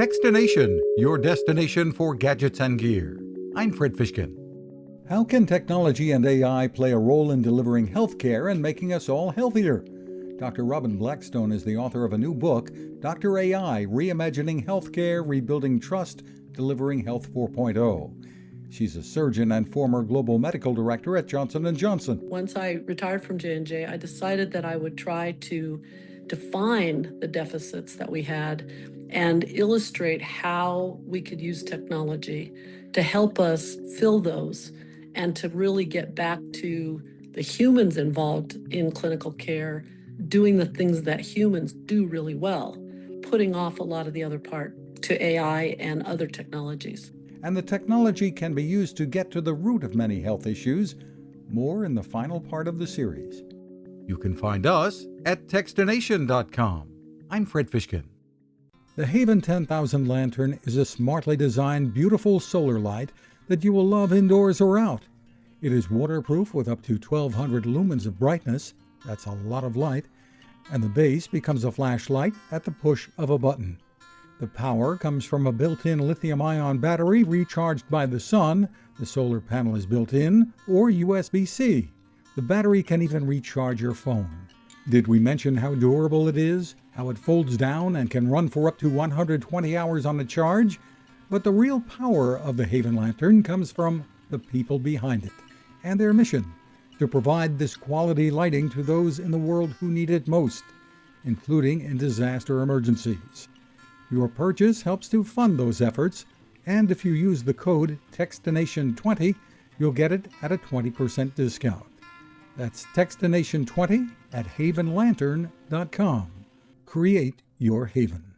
Fishkin-Techstination, your destination for gadgets and gear. I'm Fred Fishkin. How can technology and AI play a role in delivering healthcare and making us all healthier? Dr. Robin Blackstone is the author of a new book, Dr. AI, Reimagining Healthcare, Rebuilding Trust, Delivering Health 4.0. She's a surgeon and former global medical director at Johnson & Johnson. Once I retired from J&J, I decided that I would try to define the deficits that we had and illustrate how we could use technology to help us fill those and to really get back to the humans involved in clinical care, doing the things that humans do really well, putting off a lot of the other part to AI and other technologies. And the technology can be used to get to the root of many health issues. More in the final part of the series. You can find us at Techstination.com. I'm Fred Fishkin. The Haven 10,000 lantern is a smartly designed, beautiful solar light that you will love indoors or out. It is waterproof with up to 1,200 lumens of brightness. That's a lot of light. And the base becomes a flashlight at the push of a button. The power comes from a built-in lithium-ion battery recharged by the sun. The solar panel is built in, or USB-C. The battery can even recharge your phone. Did we mention how durable it is? How it folds down and can run for up to 120 hours on a charge? But the real power of the Haven Lantern comes from the people behind it and their mission to provide this quality lighting to those in the world who need it most, including in disaster emergencies. Your purchase helps to fund those efforts, and if you use the code Techstination20, you'll get it at a 20% discount. That's Techstination20 at havenlantern.com. Create your haven.